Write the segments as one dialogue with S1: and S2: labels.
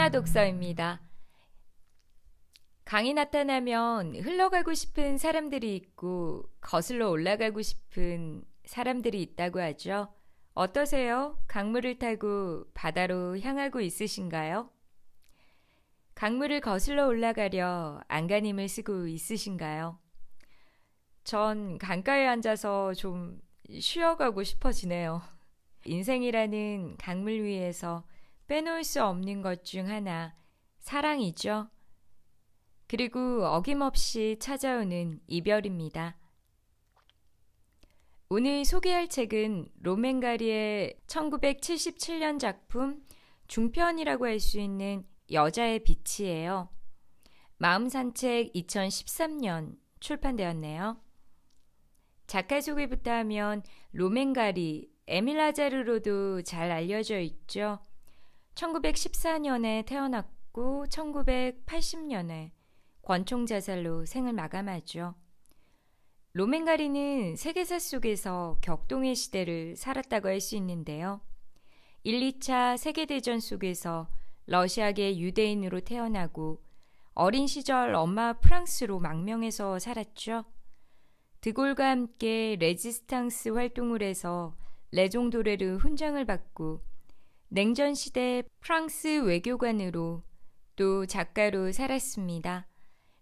S1: 한나 독서입니다. 강이 나타나면 흘러가고 싶은 사람들이 있고 거슬러 올라가고 싶은 사람들이 있다고 하죠. 어떠세요? 강물을 타고 바다로 향하고 있으신가요? 강물을 거슬러 올라가려 안간힘을 쓰고 있으신가요? 전 강가에 앉아서 좀 쉬어가고 싶어지네요. 인생이라는 강물 위에서 빼놓을 수 없는 것 중 하나, 사랑이죠. 그리고 어김없이 찾아오는 이별입니다. 오늘 소개할 책은 로맨가리의 1977년 작품 중편이라고 할 수 있는 여자의 빛이에요. 마음산책 2013년 출판되었네요. 작가 소개부터 하면 로맨가리, 에밀 라자르로도 잘 알려져 있죠. 1914년에 태어났고 1980년에 권총자살로 생을 마감하죠. 로맨가리는 세계사 속에서 격동의 시대를 살았다고 할 수 있는데요. 1, 2차 세계대전 속에서 러시아계 유대인으로 태어나고 어린 시절 엄마 프랑스로 망명해서 살았죠. 드골과 함께 레지스탕스 활동을 해서 레종도레르 훈장을 받고 냉전시대 프랑스 외교관으로 또 작가로 살았습니다.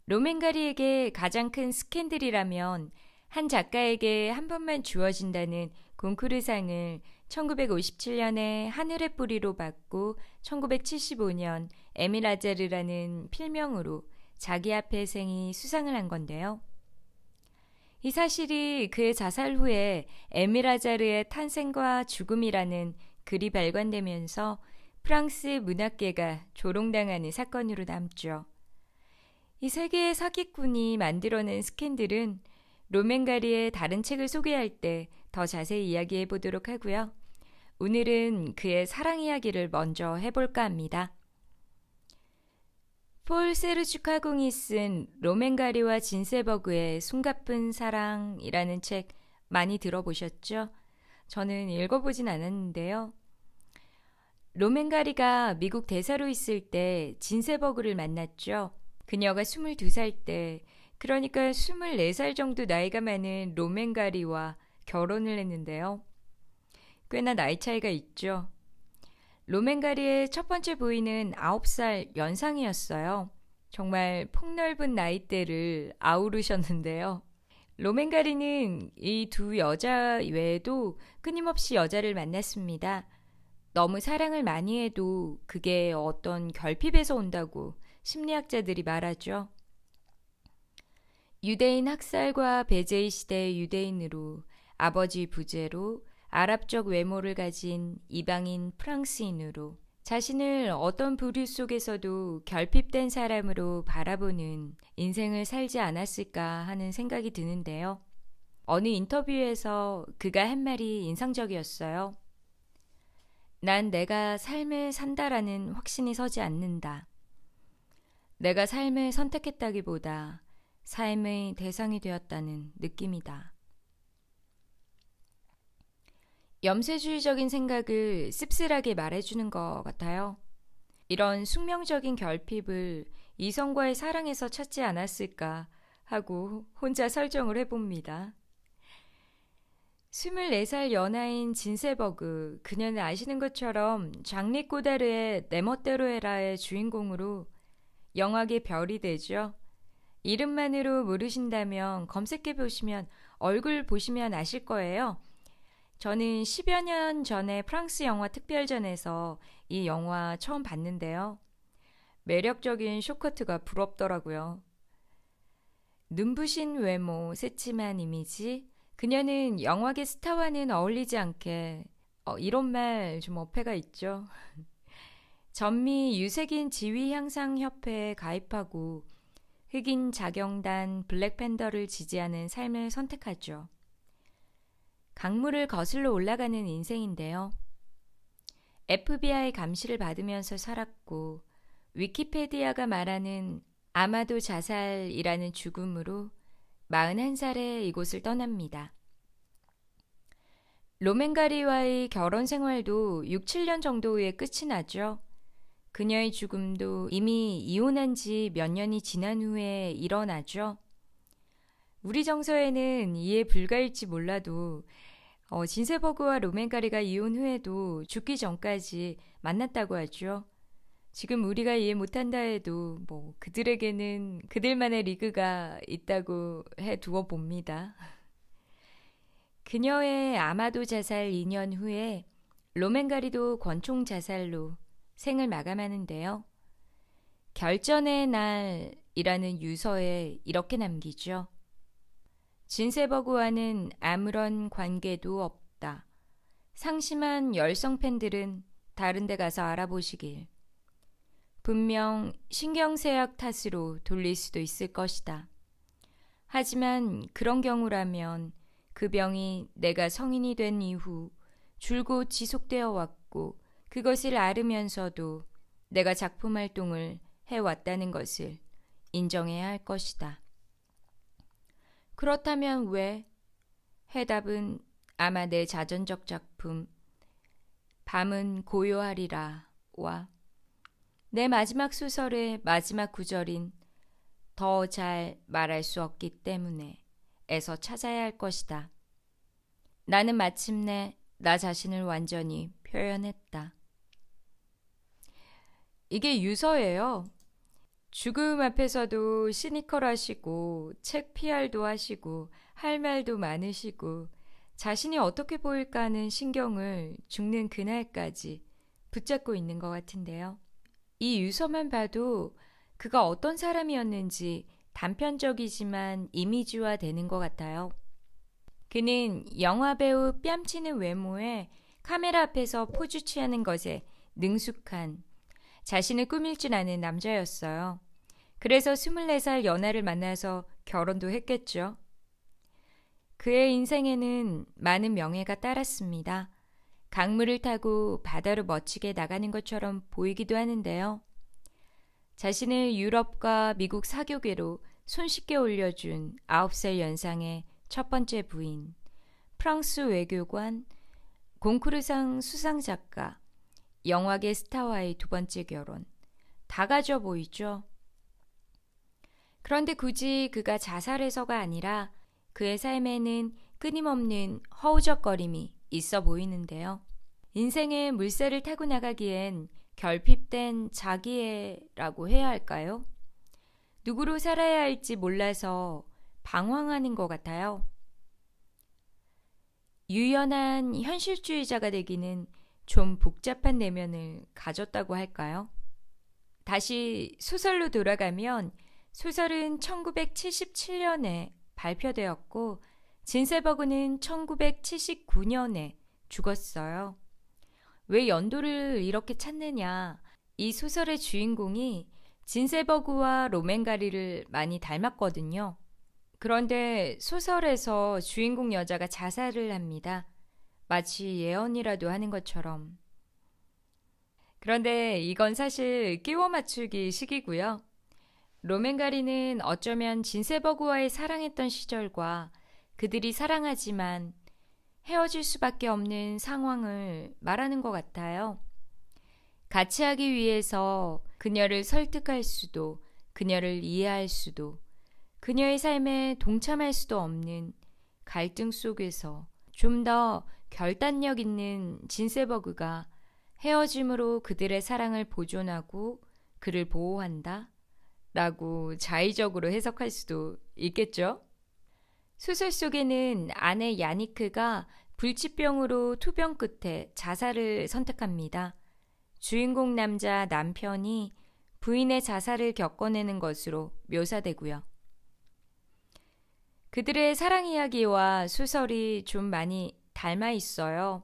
S1: 로맨가리에게 가장 큰 스캔들이라면 한 작가에게 한 번만 주어진다는 곤쿠르상을 1957년에 하늘의 뿌리로 받고 1975년 에밀 라자르라는 필명으로 자기 앞에 생이 수상을 한 건데요. 이 사실이 그의 자살 후에 에밀 라자르의 탄생과 죽음이라는 글이 발간되면서 프랑스 문학계가 조롱당하는 사건으로 남죠. 이 세계의 사기꾼이 만들어낸 스캔들은 로맨가리의 다른 책을 소개할 때 더 자세히 이야기해 보도록 하고요. 오늘은 그의 사랑 이야기를 먼저 해볼까 합니다. 폴 세르주 카공이 쓴 로맨가리와 진세버그의 숨가쁜 사랑이라는 책 많이 들어보셨죠? 저는 읽어보진 않았는데요. 로맨가리가 미국 대사로 있을 때 진세버그를 만났죠. 그녀가 22살 때, 그러니까 24살 정도 나이가 많은 로맨가리와 결혼을 했는데요. 꽤나 나이 차이가 있죠. 로맨가리의 첫 번째 부인은 9살 연상이었어요. 정말 폭넓은 나이대를 아우르셨는데요. 로맨가리는 이 두 여자 외에도 끊임없이 여자를 만났습니다. 너무 사랑을 많이 해도 그게 어떤 결핍에서 온다고 심리학자들이 말하죠. 유대인 학살과 배제의 시대의 유대인으로 아버지 부재로 아랍적 외모를 가진 이방인 프랑스인으로 자신을 어떤 부류 속에서도 결핍된 사람으로 바라보는 인생을 살지 않았을까 하는 생각이 드는데요. 어느 인터뷰에서 그가 한 말이 인상적이었어요. 난 내가 삶을 산다라는 확신이 서지 않는다. 내가 삶을 선택했다기보다 삶의 대상이 되었다는 느낌이다. 염세주의적인 생각을 씁쓸하게 말해주는 것 같아요. 이런 숙명적인 결핍을 이성과의 사랑에서 찾지 않았을까 하고 혼자 설정을 해봅니다. 24살 연하인 진세버그, 그녀는 아시는 것처럼 장리 꼬다르의 내 멋대로 해라의 주인공으로 영화계 별이 되죠. 이름만으로 모르신다면 검색해보시면 얼굴 보시면 아실 거예요. 저는 10여 년 전에 프랑스 영화 특별전에서 이 영화 처음 봤는데요. 매력적인 쇼커트가 부럽더라고요. 눈부신 외모, 새침한 이미지, 그녀는 영화계 스타와는 어울리지 않게 이런 말 좀 어폐가 있죠. 전미 유색인 지위향상협회에 가입하고 흑인 자경단 블랙팬더를 지지하는 삶을 선택하죠. 강물을 거슬러 올라가는 인생인데요. FBI 감시를 받으면서 살았고 위키페디아가 말하는 아마도 자살이라는 죽음으로 41살에 이곳을 떠납니다. 로맨가리와의 결혼 생활도 6, 7년 정도 후에 끝이 나죠. 그녀의 죽음도 이미 이혼한 지 몇 년이 지난 후에 일어나죠. 우리 정서에는 이해 불가일지 몰라도 진세버그와 로맨가리가 이혼 후에도 죽기 전까지 만났다고 하죠. 지금 우리가 이해 못한다 해도 그들에게는 그들만의 리그가 있다고 해 두어 봅니다. 그녀의 아마도 자살 2년 후에 로맨가리도 권총 자살로 생을 마감하는데요. 결전의 날이라는 유서에 이렇게 남기죠. 진세버그와는 아무런 관계도 없다. 상심한 열성 팬들은 다른 데 가서 알아보시길. 분명 신경쇠약 탓으로 돌릴 수도 있을 것이다. 하지만 그런 경우라면 그 병이 내가 성인이 된 이후 줄곧 지속되어 왔고 그것을 앓으면서도 내가 작품 활동을 해왔다는 것을 인정해야 할 것이다. 그렇다면 왜? 해답은 아마 내 자전적 작품 밤은 고요하리라와 내 마지막 소설의 마지막 구절인 더 잘 말할 수 없기 때문에 에서 찾아야 할 것이다. 나는 마침내 나 자신을 완전히 표현했다. 이게 유서예요. 죽음 앞에서도 시니컬하시고 책 PR도 하시고 할 말도 많으시고 자신이 어떻게 보일까 하는 신경을 죽는 그날까지 붙잡고 있는 것 같은데요. 이 유서만 봐도 그가 어떤 사람이었는지 단편적이지만 이미지화 되는 것 같아요. 그는 영화배우 뺨치는 외모에 카메라 앞에서 포즈 취하는 것에 능숙한 자신을 꾸밀 줄 아는 남자였어요. 그래서 24살 연하를 만나서 결혼도 했겠죠. 그의 인생에는 많은 명예가 따랐습니다. 강물을 타고 바다로 멋지게 나가는 것처럼 보이기도 하는데요. 자신을 유럽과 미국 사교계로 손쉽게 올려준 9살 연상의 첫 번째 부인, 프랑스 외교관, 콩쿠르상 수상작가, 영화계 스타와의 두 번째 결혼, 다 가져 보이죠. 그런데 굳이 그가 자살해서가 아니라 그의 삶에는 끊임없는 허우적거림이 있어 보이는데요. 인생의 물살을 타고 나가기엔 결핍된 자기애라고 해야 할까요? 누구로 살아야 할지 몰라서 방황하는 것 같아요. 유연한 현실주의자가 되기는 좀 복잡한 내면을 가졌다고 할까요? 다시 소설로 돌아가면 소설은 1977년에 발표되었고 진세버그는 1979년에 죽었어요. 왜 연도를 이렇게 찾느냐? 이 소설의 주인공이 진세버그와 로맨가리를 많이 닮았거든요. 그런데 소설에서 주인공 여자가 자살을 합니다. 마치 예언이라도 하는 것처럼. 그런데 이건 사실 끼워 맞추기 식이고요. 로맨가리는 어쩌면 진세버그와의 사랑했던 시절과 그들이 사랑하지만 헤어질 수밖에 없는 상황을 말하는 것 같아요. 같이 하기 위해서 그녀를 설득할 수도, 그녀를 이해할 수도, 그녀의 삶에 동참할 수도 없는 갈등 속에서 좀 더 결단력 있는 진세버그가 헤어짐으로 그들의 사랑을 보존하고 그를 보호한다? 라고 자의적으로 해석할 수도 있겠죠? 소설 속에는 아내 야니크가 불치병으로 투병 끝에 자살을 선택합니다. 주인공 남편이 부인의 자살을 겪어내는 것으로 묘사되고요. 그들의 사랑 이야기와 소설이 좀 많이 닮아 있어요.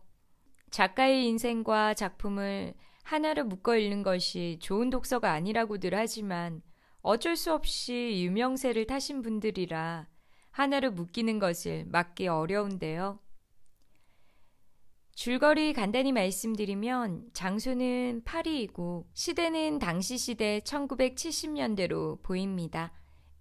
S1: 작가의 인생과 작품을 하나로 묶어 읽는 것이 좋은 독서가 아니라고들 하지만 어쩔 수 없이 유명세를 타신 분들이라 하나로 묶이는 것을 막기 어려운데요. 줄거리 간단히 말씀드리면 장소는 파리이고 시대는 당시 시대 1970년대로 보입니다.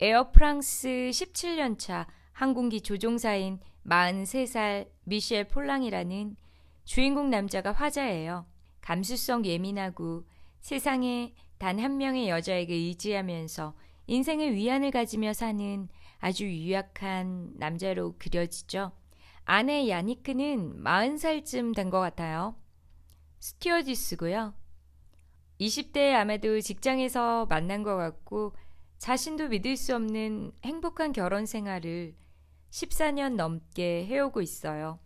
S1: 에어프랑스 17년차 항공기 조종사인 43살 미셸 폴랑이라는 주인공 남자가 화자예요. 감수성 예민하고 세상에 단 한 명의 여자에게 의지하면서 인생의 위안을 가지며 사는 아주 유약한 남자로 그려지죠. 아내 야니크는 40살쯤 된 것 같아요. 스튜어디스고요. 20대에 아마도 직장에서 만난 것 같고 자신도 믿을 수 없는 행복한 결혼 생활을 14년 넘게 해오고 있어요.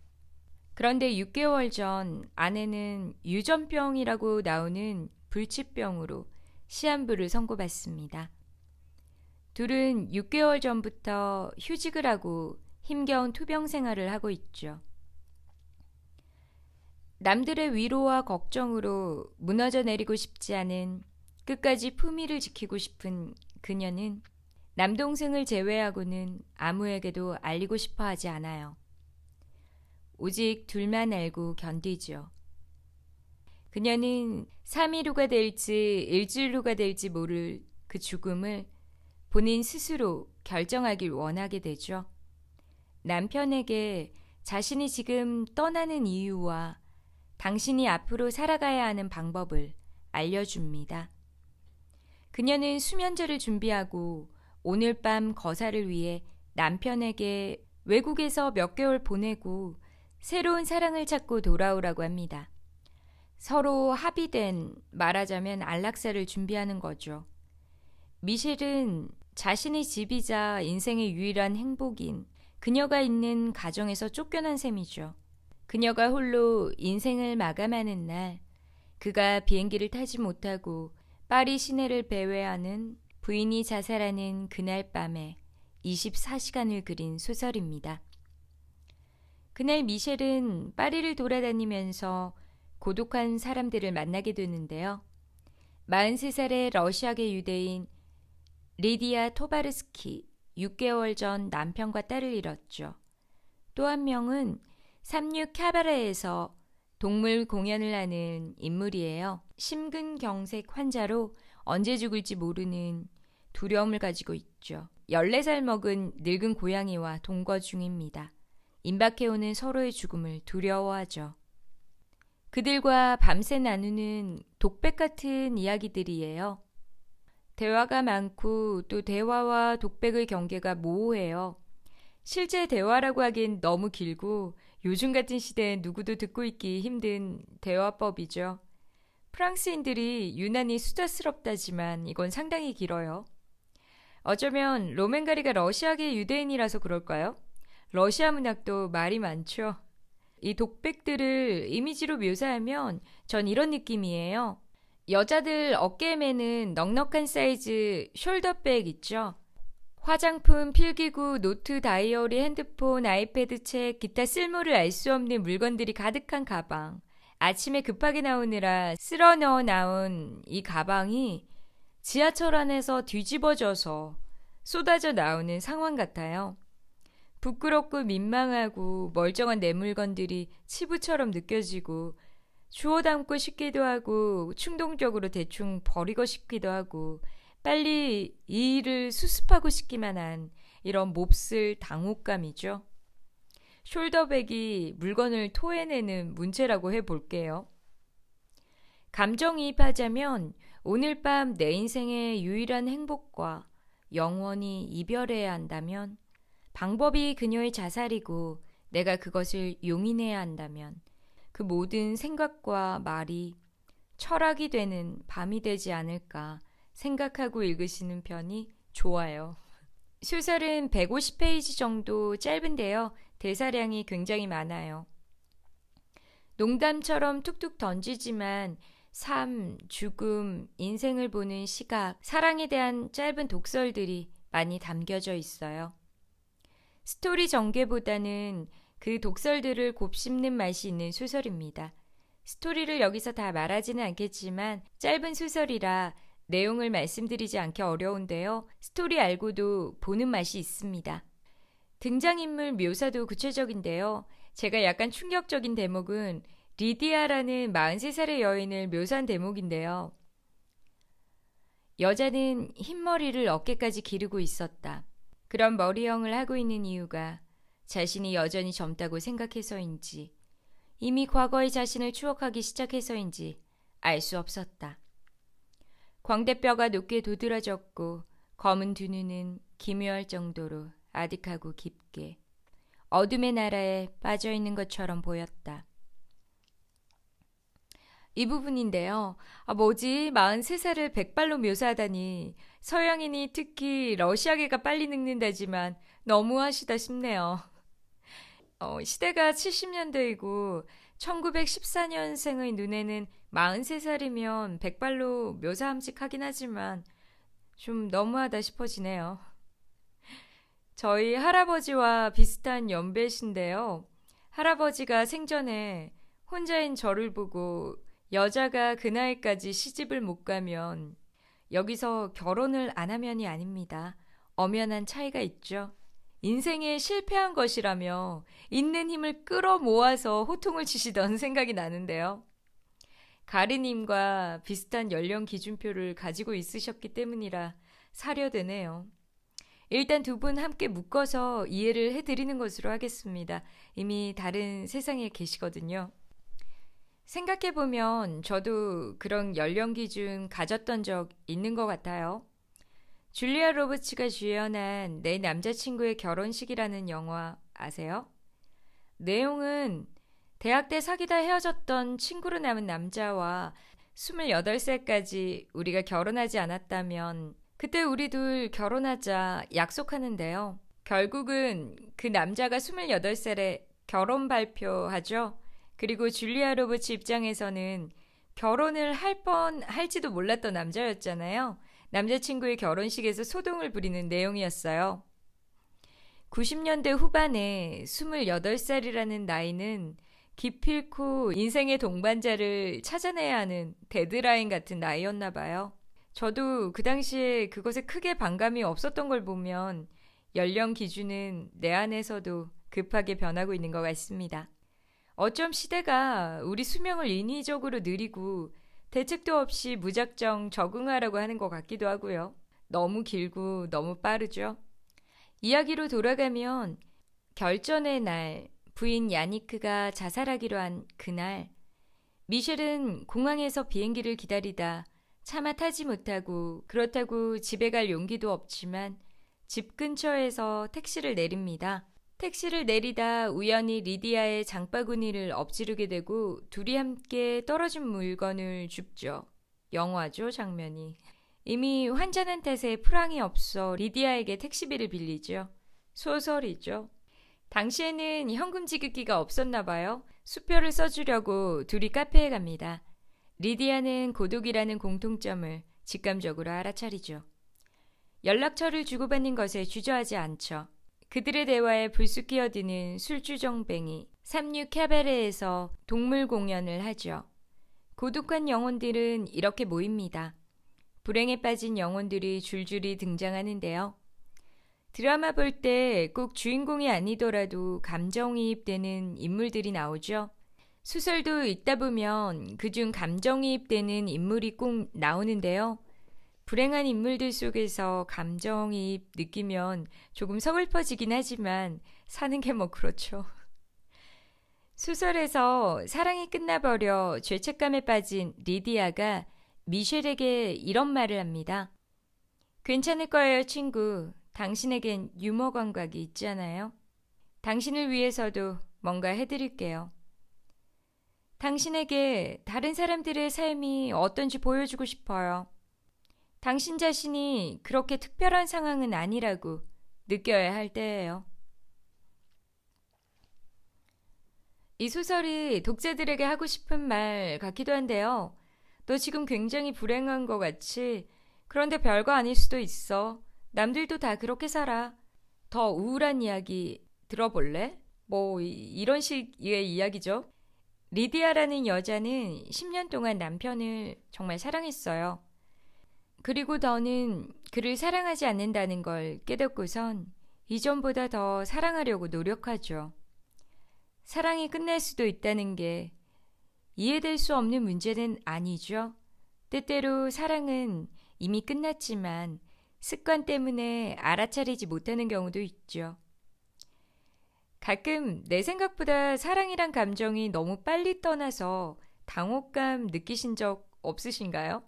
S1: 그런데 6개월 전 아내는 유전병이라고 나오는 불치병으로 시한부를 선고받습니다. 둘은 6개월 전부터 휴직을 하고 힘겨운 투병 생활을 하고 있죠. 남들의 위로와 걱정으로 무너져 내리고 싶지 않은 끝까지 품위를 지키고 싶은 그녀는 남동생을 제외하고는 아무에게도 알리고 싶어 하지 않아요. 오직 둘만 알고 견디죠. 그녀는 3일 후가 될지 일주일 후가 될지 모를 그 죽음을 본인 스스로 결정하길 원하게 되죠. 남편에게 자신이 지금 떠나는 이유와 당신이 앞으로 살아가야 하는 방법을 알려줍니다. 그녀는 수면제를 준비하고 오늘 밤 거사를 위해 남편에게 외국에서 몇 개월 보내고 새로운 사랑을 찾고 돌아오라고 합니다. 서로 합의된 말하자면 안락사를 준비하는 거죠. 미셸은 자신의 집이자 인생의 유일한 행복인 그녀가 있는 가정에서 쫓겨난 셈이죠. 그녀가 홀로 인생을 마감하는 날, 그가 비행기를 타지 못하고 파리 시내를 배회하는 부인이 자살하는 그날 밤에 24시간을 그린 소설입니다. 그날 미셸은 파리를 돌아다니면서 고독한 사람들을 만나게 되는데요. 43살의 러시아계 유대인 리디아 토바르스키, 6개월 전 남편과 딸을 잃었죠. 또 한 명은 36 캬바레에서 동물 공연을 하는 인물이에요. 심근경색 환자로 언제 죽을지 모르는 두려움을 가지고 있죠. 14살 먹은 늙은 고양이와 동거 중입니다. 임박해오는 서로의 죽음을 두려워하죠. 그들과 밤새 나누는 독백 같은 이야기들이에요. 대화가 많고 또 대화와 독백의 경계가 모호해요. 실제 대화라고 하긴 너무 길고 요즘 같은 시대엔 누구도 듣고 있기 힘든 대화법이죠. 프랑스인들이 유난히 수다스럽다지만 이건 상당히 길어요. 어쩌면 로맨가리가 러시아계 유대인이라서 그럴까요? 러시아 문학도 말이 많죠. 이 독백들을 이미지로 묘사하면 전 이런 느낌이에요. 여자들 어깨에 매는 넉넉한 사이즈 숄더백 있죠? 화장품, 필기구, 노트, 다이어리, 핸드폰, 아이패드, 책, 기타 쓸모를 알 수 없는 물건들이 가득한 가방. 아침에 급하게 나오느라 쓸어 넣어 나온 이 가방이 지하철 안에서 뒤집어져서 쏟아져 나오는 상황 같아요. 부끄럽고 민망하고 멀쩡한 내 물건들이 치부처럼 느껴지고 주워 담고 싶기도 하고 충동적으로 대충 버리고 싶기도 하고 빨리 이 일을 수습하고 싶기만 한 이런 몹쓸 당혹감이죠. 숄더백이 물건을 토해내는 문체라고 해볼게요. 감정이입하자면 오늘 밤 내 인생의 유일한 행복과 영원히 이별해야 한다면, 방법이 그녀의 자살이고 내가 그것을 용인해야 한다면 그 모든 생각과 말이 철학이 되는 밤이 되지 않을까 생각하고 읽으시는 편이 좋아요. 소설은 150페이지 정도 짧은데요. 대사량이 굉장히 많아요. 농담처럼 툭툭 던지지만 삶, 죽음, 인생을 보는 시각, 사랑에 대한 짧은 독설들이 많이 담겨져 있어요. 스토리 전개보다는 그 독설들을 곱씹는 맛이 있는 소설입니다. 스토리를 여기서 다 말하지는 않겠지만 짧은 소설이라 내용을 말씀드리지 않기 어려운데요. 스토리 알고도 보는 맛이 있습니다. 등장인물 묘사도 구체적인데요. 제가 약간 충격적인 대목은 리디아라는 43살의 여인을 묘사한 대목인데요. 여자는 흰머리를 어깨까지 기르고 있었다. 그런 머리형을 하고 있는 이유가 자신이 여전히 젊다고 생각해서인지 이미 과거의 자신을 추억하기 시작해서인지 알 수 없었다. 광대뼈가 높게 도드라졌고 검은 두 눈은 기묘할 정도로 아득하고 깊게 어둠의 나라에 빠져있는 것처럼 보였다. 이 부분인데요. 뭐지? 43살을 백발로 묘사하다니 서양인이 특히 러시아계가 빨리 늙는다지만 너무하시다 싶네요. 시대가 70년대이고 1914년생의 눈에는 43살이면 백발로 묘사함직하긴 하지만 좀 너무하다 싶어지네요. 저희 할아버지와 비슷한 연배신데요. 할아버지가 생전에 혼자인 저를 보고 여자가 그 나이까지 시집을 못 가면 여기서 결혼을 안 하면이 아닙니다. 엄연한 차이가 있죠. 인생에 실패한 것이라며 있는 힘을 끌어모아서 호통을 치시던 생각이 나는데요. 가리님과 비슷한 연령 기준표를 가지고 있으셨기 때문이라 사려되네요. 일단 두 분 함께 묶어서 이해를 해드리는 것으로 하겠습니다. 이미 다른 세상에 계시거든요. 생각해보면 저도 그런 연령 기준 가졌던 적 있는 것 같아요. 줄리아 로버츠가 주연한 내 남자친구의 결혼식이라는 영화 아세요? 내용은 대학 때 사귀다 헤어졌던 친구로 남은 남자와 28살까지 우리가 결혼하지 않았다면 그때 우리 둘 결혼하자 약속하는데요. 결국은 그 남자가 28살에 결혼 발표하죠. 그리고 줄리아 로버츠 입장에서는 결혼을 할지도 몰랐던 남자였잖아요. 남자친구의 결혼식에서 소동을 부리는 내용이었어요. 90년대 후반에 28살이라는 나이는 기필코 인생의 동반자를 찾아내야 하는 데드라인 같은 나이였나 봐요. 저도 그 당시에 그것에 크게 반감이 없었던 걸 보면 연령 기준은 내 안에서도 급하게 변하고 있는 것 같습니다. 어쩜 시대가 우리 수명을 인위적으로 느리고 대책도 없이 무작정 적응하라고 하는 것 같기도 하고요. 너무 길고 너무 빠르죠. 이야기로 돌아가면 결전의 날 부인 야니크가 자살하기로 한 그날 미셸은 공항에서 비행기를 기다리다 차마 타지 못하고 그렇다고 집에 갈 용기도 없지만 집 근처에서 택시를 내립니다. 택시를 내리다 우연히 리디아의 장바구니를 엎지르게 되고 둘이 함께 떨어진 물건을 줍죠. 영화죠, 장면이. 이미 환자는 탓에 프랑이 없어 리디아에게 택시비를 빌리죠. 소설이죠. 당시에는 현금 지급기가 없었나 봐요. 수표를 써주려고 둘이 카페에 갑니다. 리디아는 고독이라는 공통점을 직감적으로 알아차리죠. 연락처를 주고받는 것에 주저하지 않죠. 그들의 대화에 불쑥 끼어드는 술주정뱅이 삼류 캐바레에서 동물 공연을 하죠. 고독한 영혼들은 이렇게 모입니다. 불행에 빠진 영혼들이 줄줄이 등장하는데요. 드라마 볼 때 꼭 주인공이 아니더라도 감정이입되는 인물들이 나오죠. 소설도 읽다 보면 그중 감정이입되는 인물이 꼭 나오는데요. 불행한 인물들 속에서 감정이입 느끼면 조금 서글퍼지긴 하지만 사는 게 뭐 그렇죠. 소설에서 사랑이 끝나버려 죄책감에 빠진 리디아가 미셸에게 이런 말을 합니다. 괜찮을 거예요, 친구. 당신에겐 유머 감각이 있잖아요. 당신을 위해서도 뭔가 해드릴게요. 당신에게 다른 사람들의 삶이 어떤지 보여주고 싶어요. 당신 자신이 그렇게 특별한 상황은 아니라고 느껴야 할 때예요. 이 소설이 독자들에게 하고 싶은 말 같기도 한데요. 너 지금 굉장히 불행한 것 같이 그런데 별거 아닐 수도 있어. 남들도 다 그렇게 살아. 더 우울한 이야기 들어볼래? 이런 식의 이야기죠. 리디아라는 여자는 10년 동안 남편을 정말 사랑했어요. 그리고 더는 그를 사랑하지 않는다는 걸 깨닫고선 이전보다 더 사랑하려고 노력하죠. 사랑이 끝날 수도 있다는 게 이해될 수 없는 문제는 아니죠. 때때로 사랑은 이미 끝났지만 습관 때문에 알아차리지 못하는 경우도 있죠. 가끔 내 생각보다 사랑이란 감정이 너무 빨리 떠나서 당혹감 느끼신 적 없으신가요?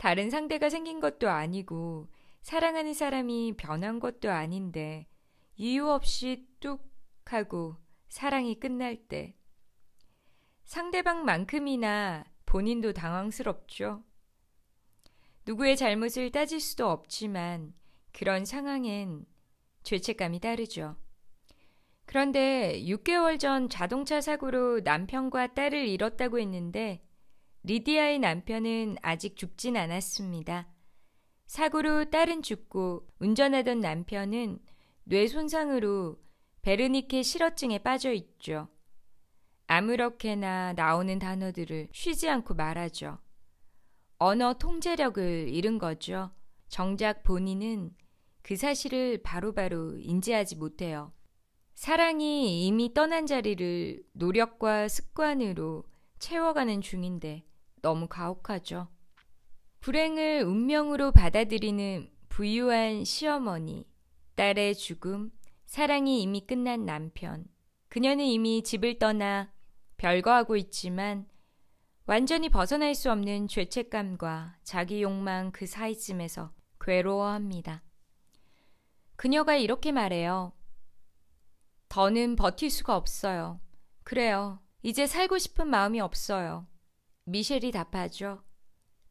S1: 다른 상대가 생긴 것도 아니고 사랑하는 사람이 변한 것도 아닌데 이유 없이 뚝 하고 사랑이 끝날 때 상대방만큼이나 본인도 당황스럽죠. 누구의 잘못을 따질 수도 없지만 그런 상황엔 죄책감이 따르죠. 그런데 6개월 전 자동차 사고로 남편과 딸을 잃었다고 했는데 리디아의 남편은 아직 죽진 않았습니다. 사고로 딸은 죽고 운전하던 남편은 뇌 손상으로 베르니케 실어증에 빠져 있죠. 아무렇게나 나오는 단어들을 쉬지 않고 말하죠. 언어 통제력을 잃은 거죠. 정작 본인은 그 사실을 바로바로 인지하지 못해요. 사랑이 이미 떠난 자리를 노력과 습관으로 채워가는 중인데 너무 가혹하죠. 불행을 운명으로 받아들이는 부유한 시어머니, 딸의 죽음, 사랑이 이미 끝난 남편. 그녀는 이미 집을 떠나 별거하고 있지만 완전히 벗어날 수 없는 죄책감과 자기 욕망 그 사이쯤에서 괴로워합니다. 그녀가 이렇게 말해요. 더는 버틸 수가 없어요. 그래요. 이제 살고 싶은 마음이 없어요. 미셸이 답하죠.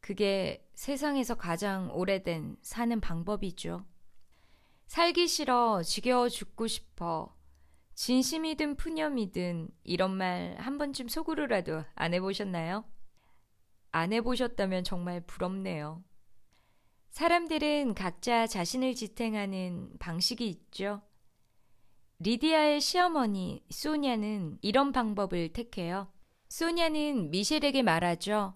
S1: 그게 세상에서 가장 오래된 사는 방법이죠. 살기 싫어, 지겨워 죽고 싶어. 진심이든 푸념이든 이런 말 한 번쯤 속으로라도 안 해보셨나요? 안 해보셨다면 정말 부럽네요. 사람들은 각자 자신을 지탱하는 방식이 있죠. 리디아의 시어머니 소냐는 이런 방법을 택해요. 소냐는 미셸에게 말하죠.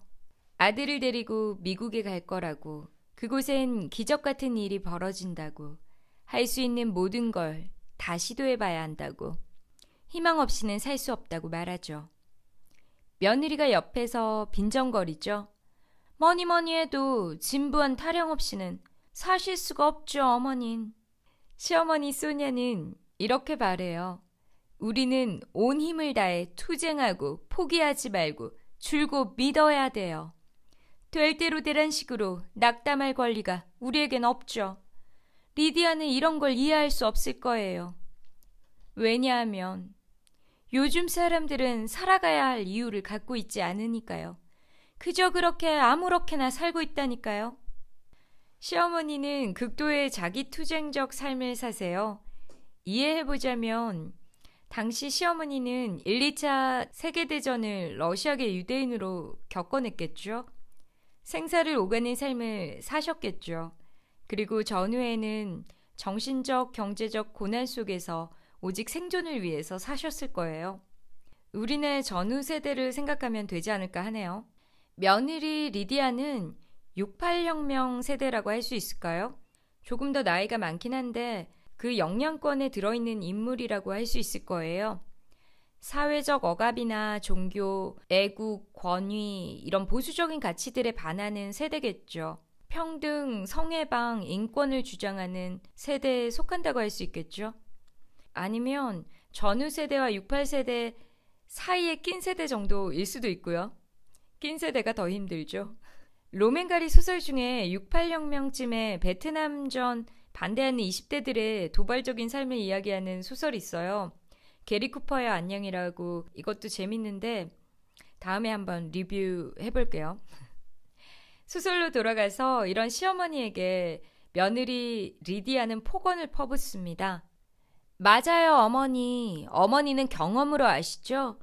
S1: 아들을 데리고 미국에 갈 거라고. 그곳엔 기적 같은 일이 벌어진다고. 할 수 있는 모든 걸 다 시도해봐야 한다고. 희망 없이는 살 수 없다고 말하죠. 며느리가 옆에서 빈정거리죠. 뭐니 해도 진부한 타령 없이는 사실 수가 없죠, 어머닌. 시어머니 소냐는 이렇게 말해요. 우리는 온 힘을 다해 투쟁하고 포기하지 말고 줄곧 믿어야 돼요. 될 대로 되란 식으로 낙담할 권리가 우리에겐 없죠. 리디아는 이런 걸 이해할 수 없을 거예요. 왜냐하면 요즘 사람들은 살아가야 할 이유를 갖고 있지 않으니까요. 그저 그렇게 아무렇게나 살고 있다니까요. 시어머니는 극도의 자기투쟁적 삶을 사세요. 이해해보자면 당시 시어머니는 1, 2차 세계대전을 러시아계 유대인으로 겪어냈겠죠. 생사를 오가는 삶을 사셨겠죠. 그리고 전후에는 정신적, 경제적 고난 속에서 오직 생존을 위해서 사셨을 거예요. 우리네 전후 세대를 생각하면 되지 않을까 하네요. 며느리 리디아는 68혁명 세대라고 할 수 있을까요? 조금 더 나이가 많긴 한데 그 영향권에 들어있는 인물이라고 할 수 있을 거예요. 사회적 억압이나 종교, 애국, 권위 이런 보수적인 가치들에 반하는 세대겠죠. 평등, 성해방, 인권을 주장하는 세대에 속한다고 할 수 있겠죠. 아니면 전후 세대와 68세대 사이에 낀 세대 정도일 수도 있고요. 낀 세대가 더 힘들죠. 로맨가리 소설 중에 68혁명쯤에 베트남전 반대하는 20대들의 도발적인 삶을 이야기하는 소설이 있어요. 게리 쿠퍼의 안녕이라고. 이것도 재밌는데 다음에 한번 리뷰해볼게요. 소설로 돌아가서 이런 시어머니에게 며느리 리디아는 폭언을 퍼붓습니다. 맞아요, 어머니. 어머니는 경험으로 아시죠?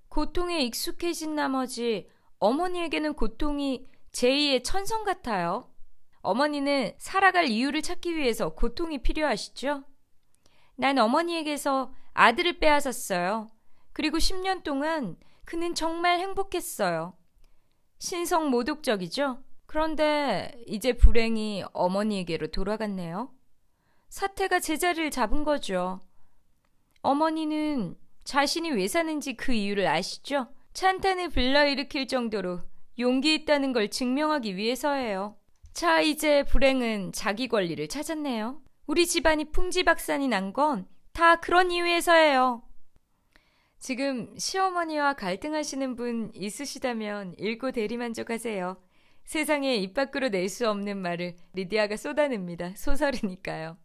S1: 고통에 익숙해진 나머지 어머니에게는 고통이 제2의 천성 같아요. 어머니는 살아갈 이유를 찾기 위해서 고통이 필요하시죠? 난 어머니에게서 아들을 빼앗았어요. 그리고 10년 동안 그는 정말 행복했어요. 신성모독적이죠? 그런데 이제 불행이 어머니에게로 돌아갔네요. 사태가 제자리를 잡은 거죠. 어머니는 자신이 왜 사는지 그 이유를 아시죠? 찬탄을 불러일으킬 정도로 용기 있다는 걸 증명하기 위해서예요. 자, 이제 불행은 자기 권리를 찾았네요. 우리 집안이 풍지박산이 난 건 다 그런 이유에서예요. 지금 시어머니와 갈등하시는 분 있으시다면 읽고 대리만족하세요. 세상에 입 밖으로 낼 수 없는 말을 리디아가 쏟아냅니다. 소설이니까요.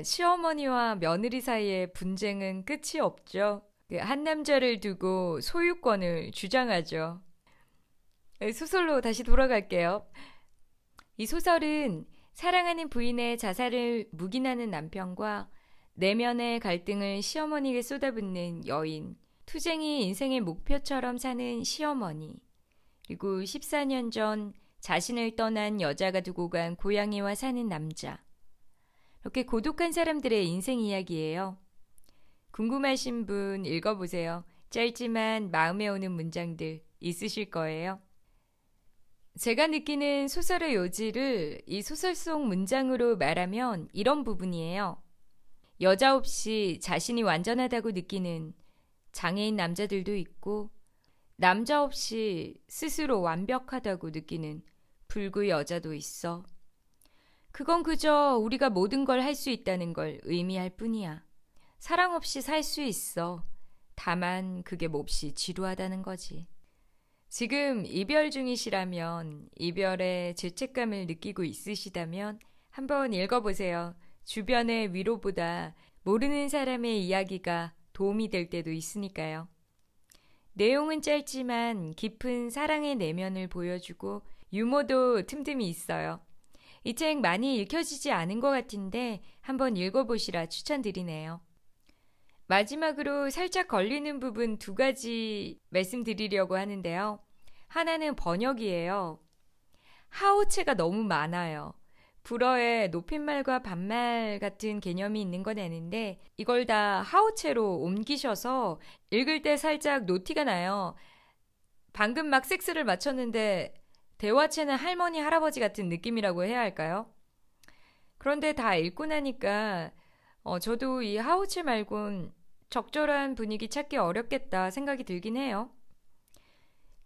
S1: 시어머니와 며느리 사이의 분쟁은 끝이 없죠. 한 남자를 두고 소유권을 주장하죠. 소설로 다시 돌아갈게요. 이 소설은 사랑하는 부인의 자살을 묵인하는 남편과 내면의 갈등을 시어머니에게 쏟아붓는 여인, 투쟁이 인생의 목표처럼 사는 시어머니, 그리고 14년 전 자신을 떠난 여자가 두고 간 고양이와 사는 남자. 이렇게 고독한 사람들의 인생 이야기예요. 궁금하신 분 읽어보세요. 짧지만 마음에 오는 문장들 있으실 거예요. 제가 느끼는 소설의 요지를 이 소설 속 문장으로 말하면 이런 부분이에요. 여자 없이 자신이 완전하다고 느끼는 장애인 남자들도 있고, 남자 없이 스스로 완벽하다고 느끼는 불구 여자도 있어. 그건 그저 우리가 모든 걸 할 수 있다는 걸 의미할 뿐이야. 사랑 없이 살 수 있어. 다만 그게 몹시 지루하다는 거지. 지금 이별 중이시라면, 이별에 죄책감을 느끼고 있으시다면 한번 읽어보세요. 주변의 위로보다 모르는 사람의 이야기가 도움이 될 때도 있으니까요. 내용은 짧지만 깊은 사랑의 내면을 보여주고 유머도 틈틈이 있어요. 이 책 많이 읽혀지지 않은 것 같은데 한번 읽어보시라 추천드리네요. 마지막으로 살짝 걸리는 부분 2가지 말씀드리려고 하는데요. 하나는 번역이에요. 하오체가 너무 많아요. 불어에 높임말과 반말 같은 개념이 있는 건 아는데 이걸 다 하오체로 옮기셔서 읽을 때 살짝 노티가 나요. 방금 막 섹스를 마쳤는데 대화체는 할머니, 할아버지 같은 느낌이라고 해야 할까요? 그런데 다 읽고 나니까 저도 이 하오체 말곤 적절한 분위기 찾기 어렵겠다 생각이 들긴 해요.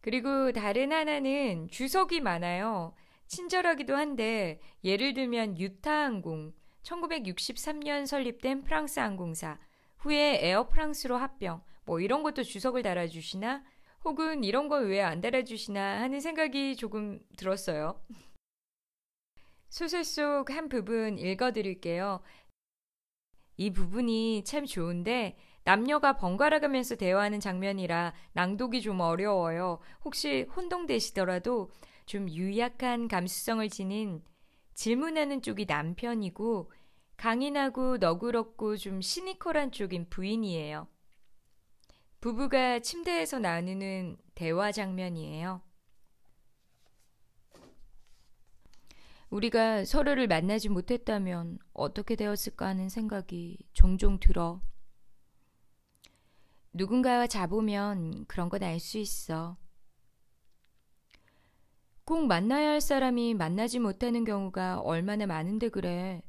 S1: 그리고 다른 하나는 주석이 많아요. 친절하기도 한데 예를 들면 유타항공, 1963년 설립된 프랑스 항공사, 후에 에어프랑스로 합병, 뭐 이런 것도 주석을 달아주시나? 혹은 이런 걸 왜 안 달아주시나 하는 생각이 조금 들었어요. 소설 속 한 부분 읽어드릴게요. 이 부분이 참 좋은데 남녀가 번갈아 가면서 대화하는 장면이라 낭독이 좀 어려워요. 혹시 혼동되시더라도 좀 유약한 감수성을 지닌 질문하는 쪽이 남편이고 강인하고 너그럽고 좀 시니컬한 쪽인 부인이에요. 부부가 침대에서 나누는 대화 장면이에요. 우리가 서로를 만나지 못했다면 어떻게 되었을까 하는 생각이 종종 들어. 누군가와 자보면 그런 건 알 수 있어. 꼭 만나야 할 사람이 만나지 못하는 경우가 얼마나 많은데 그래.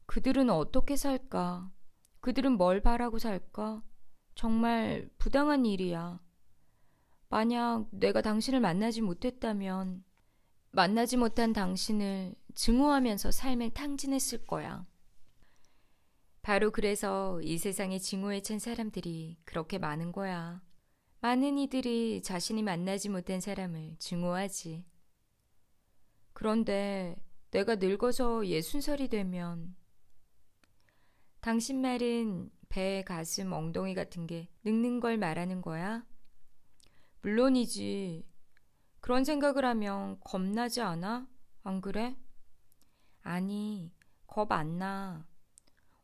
S1: 그들은 어떻게 살까? 그들은 뭘 바라고 살까? 정말 부당한 일이야. 만약 내가 당신을 만나지 못했다면 만나지 못한 당신을 증오하면서 삶을 탕진했을 거야. 바로 그래서 이 세상에 증오에 찬 사람들이 그렇게 많은 거야. 많은 이들이 자신이 만나지 못한 사람을 증오하지. 그런데 내가 늙어서 60살이 되면 당신 말은 배, 가슴, 엉덩이 같은 게 늙는 걸 말하는 거야? 물론이지. 그런 생각을 하면 겁나지 않아? 안 그래? 아니, 겁 안 나.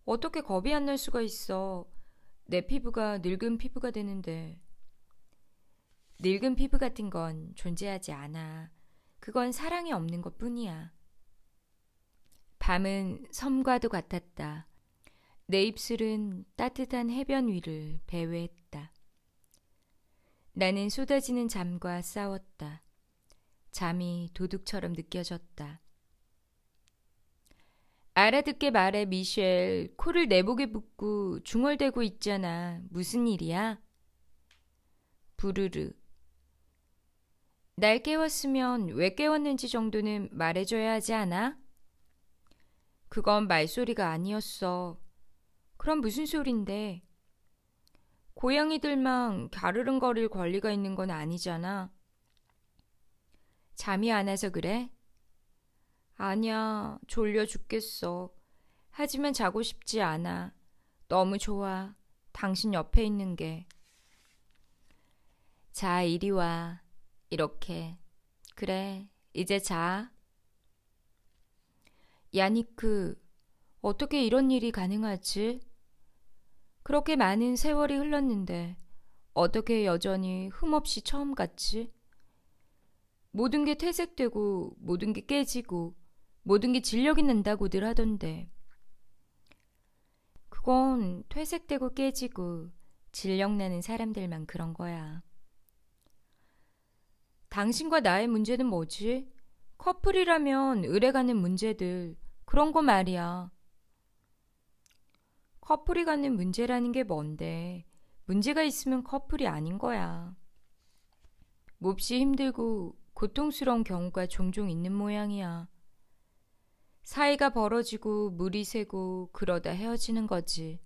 S1: 어떻게 겁이 안 날 수가 있어. 내 피부가 늙은 피부가 되는데. 늙은 피부 같은 건 존재하지 않아. 그건 사랑이 없는 것 뿐이야. 밤은 섬과도 같았다. 내 입술은 따뜻한 해변 위를 배회했다. 나는 쏟아지는 잠과 싸웠다. 잠이 도둑처럼 느껴졌다. 알아듣게 말해 미셸. 코를 내복에 붓고 중얼대고 있잖아. 무슨 일이야? 부르르. 날 깨웠으면 왜 깨웠는지 정도는 말해줘야 하지 않아? 그건 말소리가 아니었어. 그럼 무슨 소린데? 고양이들만 갸르릉거릴 권리가 있는 건 아니잖아. 잠이 안 와서 그래? 아니야, 졸려 죽겠어. 하지만 자고 싶지 않아. 너무 좋아. 당신 옆에 있는 게. 자, 이리 와. 이렇게. 그래, 이제 자. 야니크, 어떻게 이런 일이 가능하지? 그렇게 많은 세월이 흘렀는데 어떻게 여전히 흠없이 처음 같지? 모든 게 퇴색되고 모든 게 깨지고 모든 게 진력이 난다고들 하던데 그건 퇴색되고 깨지고 진력 나는 사람들만 그런 거야. 당신과 나의 문제는 뭐지? 커플이라면 의뢰가는 문제들 그런 거 말이야. 커플이 갖는 문제라는 게 뭔데? 문제가 있으면 커플이 아닌 거야. 몹시 힘들고 고통스러운 경우가 종종 있는 모양이야. 사이가 벌어지고 물이 새고 그러다 헤어지는 거지.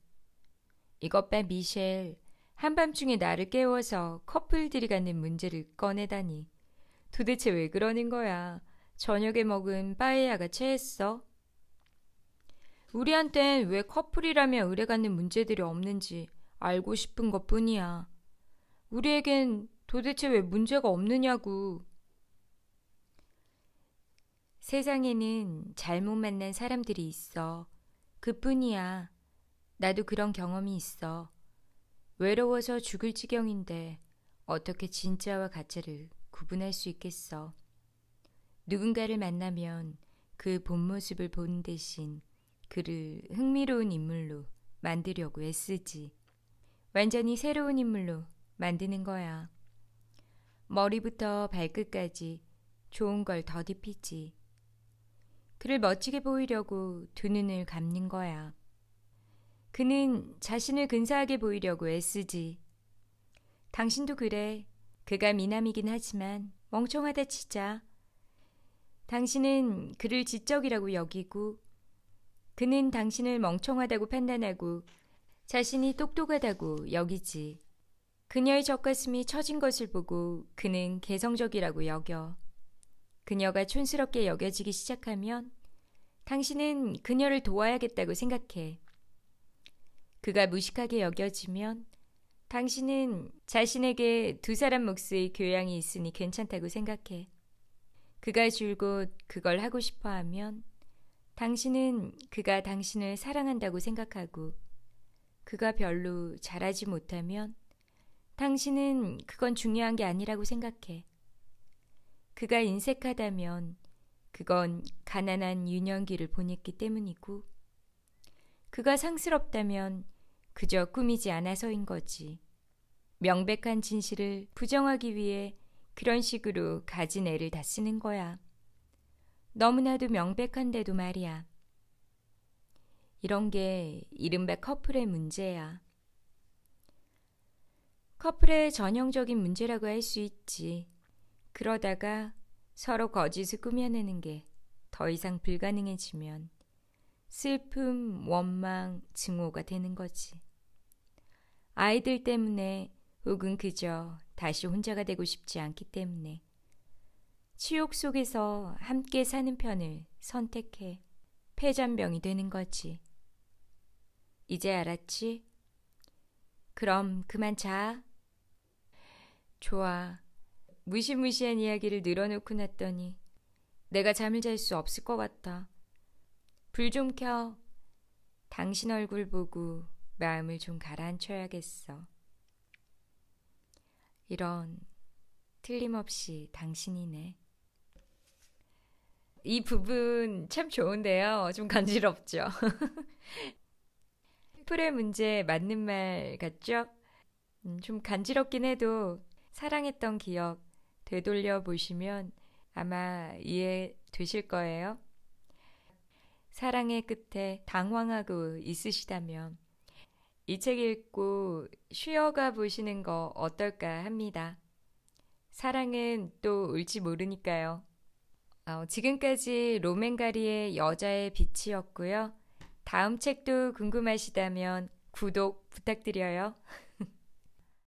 S1: 이것 봐 미셸. 한밤중에 나를 깨워서 커플들이 갖는 문제를 꺼내다니. 도대체 왜 그러는 거야? 저녁에 먹은 빠에야가 체했어? 우리한텐 왜 커플이라며 의뢰갖는 문제들이 없는지 알고 싶은 것뿐이야. 우리에겐 도대체 왜 문제가 없느냐고. 세상에는 잘못 만난 사람들이 있어. 그뿐이야. 나도 그런 경험이 있어. 외로워서 죽을 지경인데 어떻게 진짜와 가짜를 구분할 수 있겠어. 누군가를 만나면 그 본 모습을 보는 대신 그를 흥미로운 인물로 만들려고 애쓰지. 완전히 새로운 인물로 만드는 거야. 머리부터 발끝까지 좋은 걸 더딥히지. 그를 멋지게 보이려고 두 눈을 감는 거야. 그는 자신을 근사하게 보이려고 애쓰지. 당신도 그래. 그가 미남이긴 하지만 멍청하다 치자. 당신은 그를 지적이라고 여기고 그는 당신을 멍청하다고 판단하고 자신이 똑똑하다고 여기지. 그녀의 젖가슴이 처진 것을 보고 그는 개성적이라고 여겨. 그녀가 촌스럽게 여겨지기 시작하면 당신은 그녀를 도와야겠다고 생각해. 그가 무식하게 여겨지면 당신은 자신에게 두 사람 몫의 교양이 있으니 괜찮다고 생각해. 그가 줄곧 그걸 하고 싶어 하면 당신은 그가 당신을 사랑한다고 생각하고 그가 별로 잘하지 못하면 당신은 그건 중요한 게 아니라고 생각해. 그가 인색하다면 그건 가난한 유년기를 보냈기 때문이고 그가 상스럽다면 그저 꾸미지 않아서인 거지. 명백한 진실을 부정하기 위해 그런 식으로 가진 애를 다 쓰는 거야. 너무나도 명백한데도 말이야. 이런 게 이른바 커플의 문제야. 커플의 전형적인 문제라고 할 수 있지. 그러다가 서로 거짓을 꾸며내는 게 더 이상 불가능해지면 슬픔, 원망, 증오가 되는 거지. 아이들 때문에 혹은 그저 다시 혼자가 되고 싶지 않기 때문에 치욕 속에서 함께 사는 편을 선택해 폐잔병이 되는 거지. 이제 알았지? 그럼 그만 자. 좋아. 무시무시한 이야기를 늘어놓고 났더니 내가 잠을 잘 수 없을 것 같아. 불 좀 켜. 당신 얼굴 보고 마음을 좀 가라앉혀야겠어. 이런 틀림없이 당신이네. 이 부분 참 좋은데요. 좀 간지럽죠. 풀의 문제 맞는 말 같죠? 좀 간지럽긴 해도 사랑했던 기억 되돌려 보시면 아마 이해되실 거예요. 사랑의 끝에 당황하고 있으시다면 이 책 읽고 쉬어가 보시는 거 어떨까 합니다. 사랑은 또 올지 모르니까요. 지금까지 로맨가리의 여자의 빛이었고요. 다음 책도 궁금하시다면 구독 부탁드려요.